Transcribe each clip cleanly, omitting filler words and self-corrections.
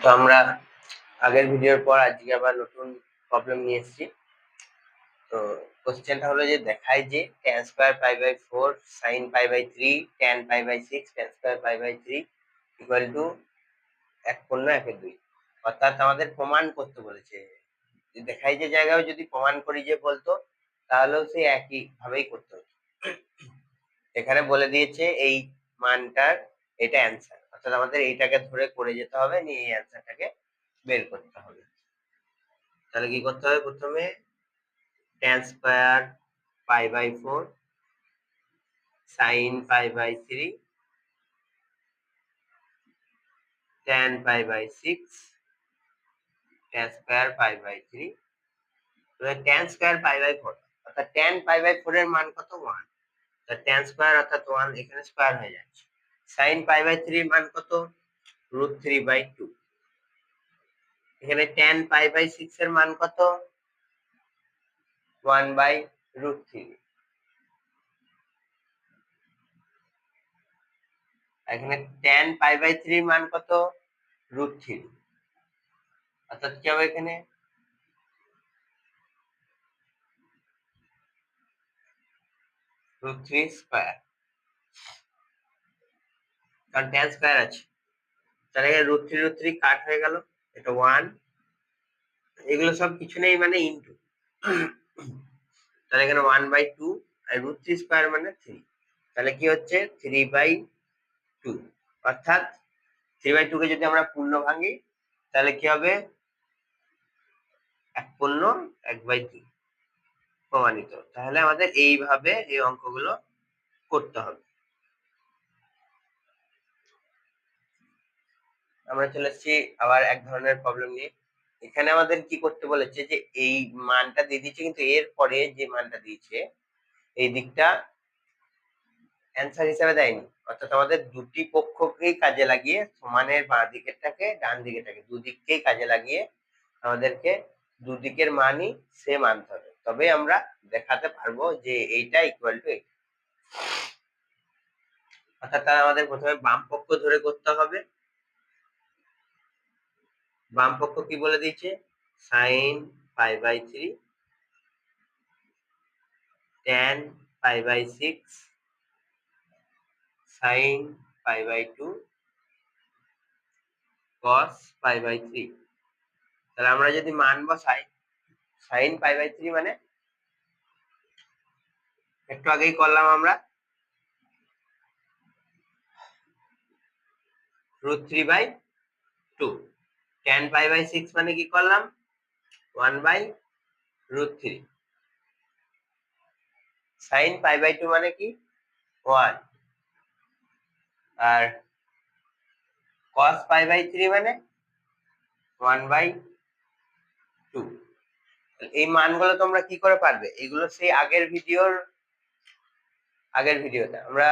তো আমরা আগের ভিডিওর পর আজকে আবার নতুন প্রবলেম নিয়ে এসেছি। তো কোশ্চেনটা হলো যে দেখায় যে tan square pi by 4 sin pi by 3 tan pi by 6 tan square pi by 3 equal to 1/2 অর্থাৎ আমাদের প্রমাণ করতে বলেছে। দেখায় যে জায়গায় যদি প্রমাণ করি যে বলতো তাহলেও সেই একই ভাবেই করতে হতো। এখানে বলে দিয়েছে এই মানটার এটা অ্যান্সার, অর্থাৎ আমাদের এইটাকে ধরে করে যেতে হবে, নিয়ে এই অ্যান্সারটাকে বের করতে হবে। তাহলে কি করতে হবে? প্রথমে tan square pi by 4 sin pi by 3 tan pi by 6 tan square pi by 3। tan square pi by 4 অর্থাৎ tan পাই বাই 4 এর মান কত? 1। তাহলে tan স্কয়ার অর্থাৎ 1 এখানে স্কয়ার হয়ে যাচ্ছে। sin পাই বাই 3 এর মান কত? √3/2। এখানে tan পাই বাই 6 এর মান কত? 1/√3। এখানে tan পাই বাই 3 এর মান কত? √3। অর্থাৎ কি হবে এখানে? √3 স্কয়ার, কারণ tan স্কয়ার আছে। তাহলে এখানে √3 কাট হয়ে গেল, এটা 1, এগুলো সব কিছু নেই মানে ইনটু। তাহলে এখানে 1/2 আর √3 স্কয়ার মানে 3। তাহলে কি হচ্ছে? 3/2। অর্থাৎ 3/2 কে যদি আমরা পূর্ণ ভাঙি তাহলে কি হবে? 1/2 প্রমাণিত। তাহলে আমাদের এইভাবে এই অঙ্কগুলো করতে হবে। আমরা চলে এসেছি আবার এক ধরনের প্রবলেম নিয়ে। এখানে আমাদের কি করতে বলেছে যে এই মানটা দিয়ে দিচ্ছে, কিন্তু এর পরে যে মানটা দিয়েছে এই দিকটা অ্যান্সার হিসেবে দেয়নি। অর্থাৎ আমাদের দুটি পক্ষকেই কাজে লাগিয়ে, সমানের বাঁ দিকেরটাকে ডান দিকেরটাকে দুদিককেই কাজে লাগিয়ে আমাদেরকে দুদিকের মানই সেম আনতে হবে, তবে আমরা দেখাতে পারবো যে এইটা ইকুয়াল টু এইটা। অর্থাৎ তাহলে আমাদের প্রথমে বাম পক্ষ ধরে করতে হবে। বাম পক্ষ কি বলে দিয়েছে? sin pi by 3 tan pi by 6 sin pi by 2 cos pi by 3। তাহলে আমরা যদি মান বসাই, sin পাই বাই 3 মানে একটু আগেই করলাম আমরা √3/2। tan পাই বাই 6 মানে কি করলাম? 1/√3। sin পাই বাই 2 মানে কি? 1। আর cos পাই বাই 3 মানে 1/2। এই মানগুলো তোমরা কি করে পারবে? এগুলো সেই আগের ভিডিওতে আমরা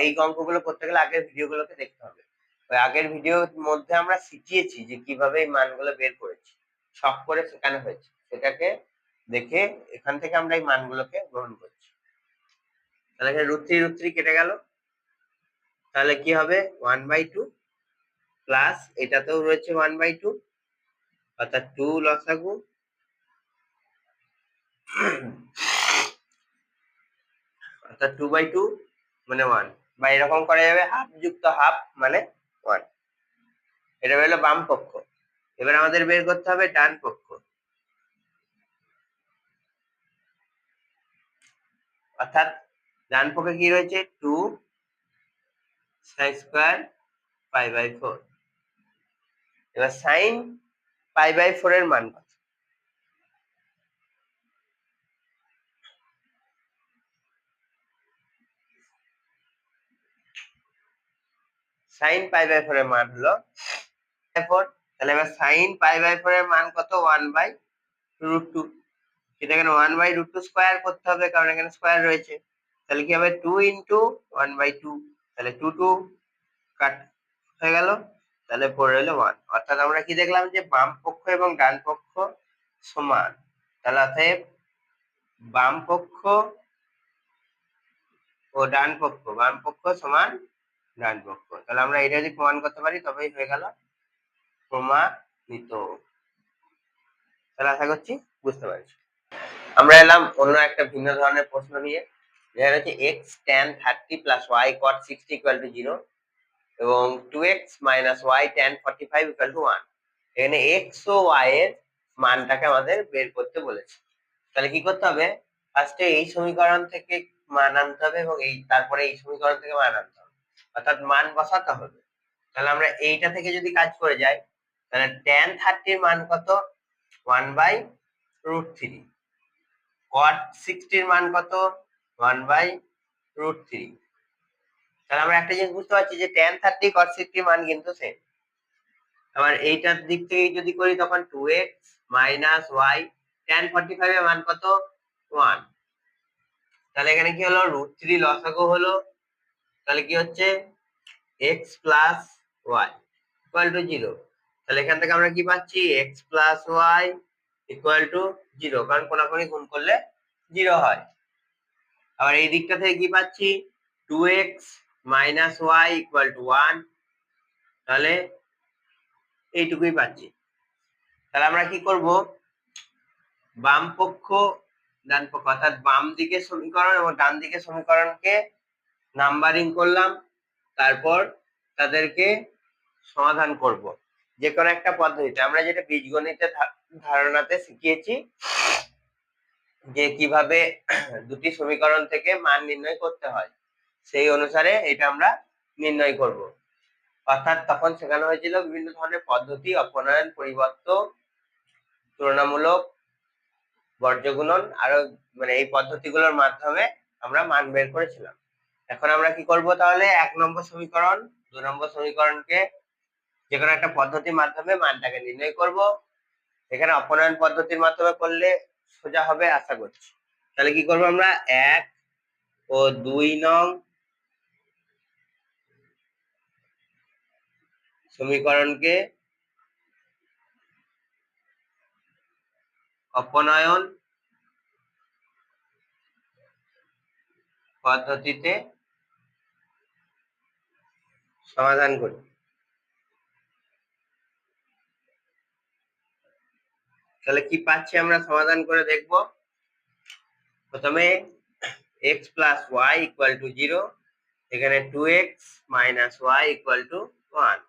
এই অঙ্কগুলো করতে গেলে আগের ভিডিওগুলোকে দেখতে হবে। ওই আগের ভিডিওর মধ্যে আমরা শিখিয়েছি যে কিভাবে এই মানগুলো বের করেছি, শখ করে শেখানো হয়েছে, সেটাকে দেখে এখান থেকে আমরা এই মানগুলোকে গ্রহণ করছি। তাহলে এখানে √3 কেটে গেল, তাহলে কি হবে? 1/2 প্লাস এটাতেও রয়েছে 1/2, অর্থাৎ 2 লসাগু অর্থাৎ 2/2 মানে 1, বা এরকম করা যাবে হাফ যুক্ত হাফ মানে 1। এটা হলো বাম পক্ষ। এবার আমাদের বের করতে হবে ডান পক্ষ। অর্থাৎ ডান পক্ষে কি রয়েছে? 2 sin স্কয়ার পাই বাই 4। এবার sin পাই বাই 4 এর মান কত? sin পাই বাই 4 এর মান হলো 4। তাহলে এবার sin পাই বাই 4 এর মান কত? 1/√2। সেটা এখানে 1/√2 স্কয়ার করতে হবে, কারণ এখানে স্কয়ার রয়েছে। তাহলে কি হবে? 2 × 1/2। তাহলে 2 কাট হয়ে গেল, তাহলে পড়ে রইল 1। অর্থাৎ আমরা কি দেখলাম? যে বাম পক্ষ এবং ডান পক্ষ সমান। তাহলে অতএব বাম পক্ষ ও ডান পক্ষ, বাম পক্ষ সমান ডান পক্ষ। তাহলে আমরা এটা যদি প্রমাণ করতে পারি তবেই হয়ে গেল প্রমাণিত। তাহলে আশা করছি বুঝতে পারছি। আমরা এলাম অন্য একটা ভিন্ন ধরনের প্রশ্ন নিয়ে, যেটা হচ্ছে x tan 30 plus y cot 60 equal to 0 এবং 2x minus y tan 45 equal to 1। এখানে x ও y এর মানটাকে আমাদের বের করতে বলেছে। তাহলে কি করতে হবে, ফার্স্টে এই সমীকরণ থেকে মান আনতে হবে এবং তারপরে এই সমীকরণ থেকে মান আনতে হবে, অর্থাৎ মান বসাতে হবে। তাহলে আমরা এইটা থেকে যদি কাজ করে যাই, তাহলে tan 30 এর মান কত, 1/√3। cot 60 এর মান কত, 1/√3। তাহলে আমরা একটা জিনিস বুঝতে পারছি যে tan 30 cot 60 মান কিন্তু সেম। আবার এইটার দিক থেকে যদি করি তখন 2x minus y tan 45 এর মান কত, 1। তাহলে এখানে কি হলো, √3 লসাগু হলো, তাহলে কি হচ্ছে x plus y equal to 0। তাহলে এখান থেকে আমরা কি পাচ্ছি, x plus y equal to 0, কারণ কোনাকুনি গুণ করলে 0 হয়। আবার এই দিকটা থেকে কি পাচ্ছি, 2x minus y equal to 1, তাহলে এইটুকুই পাচ্ছি। তাহলে আমরা কি করব, বাম পক্ষ ডান পক্ষ অর্থাৎ বাম দিকের সমীকরণ এবং ডান দিকের সমীকরণকে নাম্বারিং করলাম, তারপর তাদেরকে সমাধান করব যে কোনো একটা পদ্ধতিতে। আমরা যেটা বীজগণিতের ধারণাতে শিখিয়েছি যে কিভাবে দুটি সমীকরণ থেকে মান নির্ণয় করতে হয়, সেই অনুসারে এটা আমরা নির্ণয় করব। অর্থাৎ তখন শেখানো হয়েছিল বিভিন্ন ধরনের পদ্ধতি, অপনয়ন, পরিবর্ত, তুলনামূলক, বর্জগুণন, আরো মানে এই পদ্ধতিগুলোর মাধ্যমে আমরা মান বের করেছিলাম। এখন আমরা কি করব, তাহলে 1 নম্বর সমীকরণ 2 নম্বর সমীকরণকে যে কোনো একটা পদ্ধতির মাধ্যমে মানটাকে নির্ণয় করব। এখানে অপনয়ন পদ্ধতির মাধ্যমে করলে সোজা হবে আশা করছি। তাহলে কি করব, আমরা 1 ও 2 নং সমীকরণকে অপনয়ন পদ্ধতিতে সমাধান করি। তাহলে কি পাচ্ছি আমরা সমাধান করে দেখব। প্রথমে x plus y equal to 0, এখানে 2x minus y equal to 1।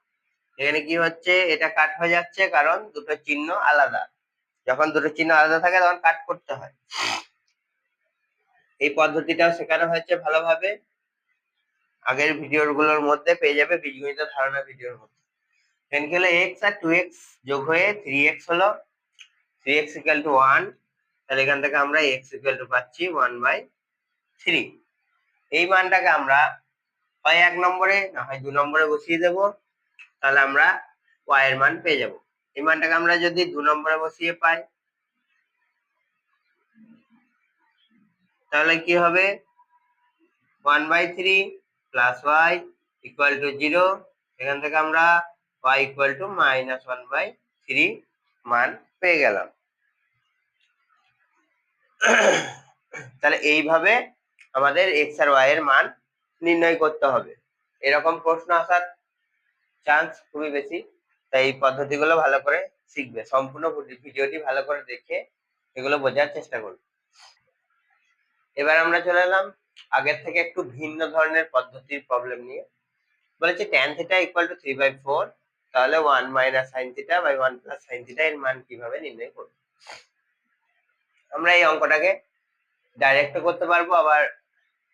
এখানে কি হচ্ছে, এটা কাট হয়ে যাচ্ছে কারণ দুটো চিহ্ন আলাদা। যখন দুটো চিহ্ন আলাদা থাকে তখন কাট করতে হয়। এই পদ্ধতিটাও শেখানো হয়েছে ভালোভাবে, আগের ভিডিওগুলোর মধ্যে পেয়ে যাবে, বীজগণিতের ধারণা ভিডিওর মধ্যে। এখানে কি হলো, x আর 2x যোগ হয়ে 3x হলো, 3x equal to 1। তাহলে এখান থেকে আমরা x equal to পাচ্ছি 1/3। এই মানটাকে আমরা হয় 1 নম্বরে না হয় 2 নম্বরে বসিয়ে দেব, তাহলে আমরা y এর মান পেয়ে যাব। এই মানটাকে আমরা যদি 2 নম্বরে বসিয়ে পাই, তাহলে কি হবে, 1/3 plus y equal to 0। এখান থেকে আমরা y equal to -1/3 মান পেয়ে গেলাম। তাহলে এইভাবে আমাদের x আর y এর মান নির্ণয় করতে হবে। এরকম প্রশ্ন আসার চান্স খুবই বেশি, তাই এই পদ্ধতিগুলো ভালো করে শিখবে। সম্পূর্ণ ভিডিওটি ভালো করে দেখে এগুলো বোঝার চেষ্টা করবে। এবার আমরা চলে এলাম আগের থেকে একটু ভিন্ন ধরনের পদ্ধতির প্রবলেম নিয়ে। বলেছে tan θ equal to 3/4, তাহলে 1 minus sin θ by 1 plus sin θ এর মান কিভাবে নির্ণয় করব। আমরা এই অঙ্কটাকে ডাইরেক্ট করতে পারবো, আবার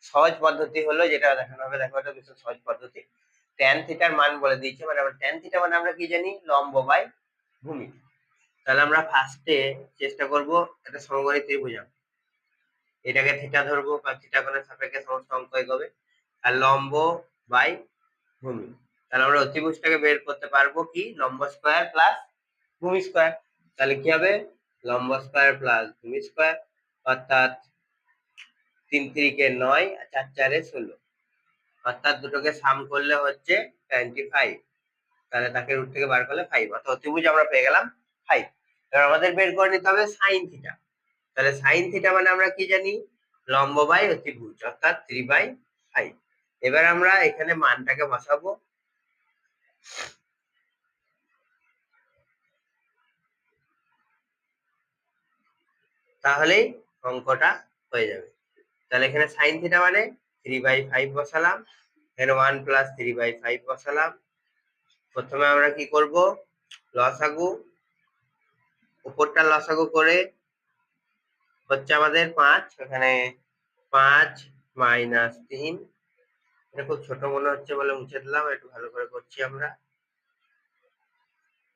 সহজ পদ্ধতি হলো যেটা দেখানো হবে, দেখো এটা ভীষণ সহজ পদ্ধতি। tan θ এর মান বলে দিয়েছে, মানে আমরা tan θ মানে আমরা কি জানি, লম্ব বাই ভূমি। তাহলে আমরা ফার্স্টে চেষ্টা করব একটা সমকোণী ত্রিভুজ আঁকতে। এটাকে থিটা ধরবো, কারণ থিটা কোণের সাপেক্ষে সমস্ত অঙ্ক এগোবে, আর লম্ব বাই ভূমি। তাহলে আমরা অতিভুজটাকে বের করতে পারবো কি, লম্ব স্কয়ার প্লাস ভূমি স্কয়ার। তাহলে কি হবে, লম্ব স্কয়ার প্লাস ভূমি স্কয়ার, অর্থাৎ 3 3 9 আর 4 4 16, অর্থাৎ দুটোকে সাম করলে হচ্ছে 25। তাহলে তাকে রুট থেকে বার করলে 5, অর্থাৎ অতিভুজ আমরা পেয়ে গেলাম 5। এবার আমাদের বের করে নিতে হবে sin থিটা। তাহলে sin থিটা মানে আমরা কি জানি, লম্ব বাই অতিভুজ, অর্থাৎ 3/5। এবার আমরা এখানে মানটাকে বসাবো। তাহলেই অঙ্কটা হয়ে যাবে। তাহলে এখানে সাইন থিটা মানে 3/5 বসালাম, এখানে 1 + 3/5 বসালাম। প্রথমে আমরা কি করব, লসাগু, উপরটা লসাগু করে হচ্ছে আমাদের 5, এখানে 5 - 3, এটা খুব ছোট মনে হচ্ছে বলে মুছে দিলাম, একটু ভালো করে করছি আমরা।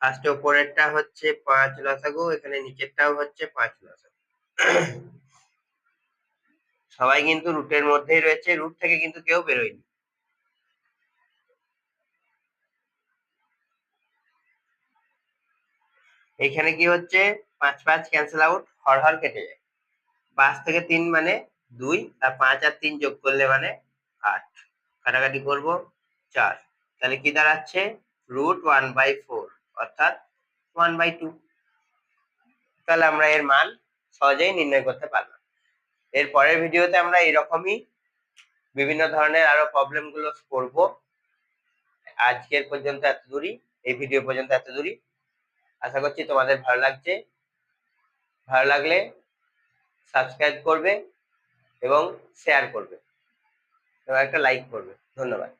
ফার্স্টে উপরেরটা হচ্ছে 5 লসাগু, এখানে নিচেরটাও হচ্ছে 5 লসাগু। সবাই কিন্তু রুটের মধ্যেই রয়েছে, রুট থেকে কিন্তু কেউ বেরোয়নি। এখানে কি হচ্ছে, 5 5 ক্যান্সেল আউট, হর হর কেটে যায়। 5 থেকে 3 মানে 2, আর 5 আর 3 যোগ করলে মানে 8, কাটাকাটি করব 4, তাহলে কি দাঁড়াচ্ছে, √1/4 অর্থাৎ 1/2। তাহলে আমরা এর মান সহজেই নির্ণয় করতে পারলাম। এর পরের ভিডিওতে আমরা এরকমই বিভিন্ন ধরনের আরো প্রবলেম গুলো করব। আজকের পর্যন্ত এত দূরই, এই ভিডিও পর্যন্ত এত দূরই। আশা করছি তোমাদের ভালো লাগছে। ভালো লাগলে সাবস্ক্রাইব করবে এবং শেয়ার করবে এবং একটা লাইক করবে। ধন্যবাদ।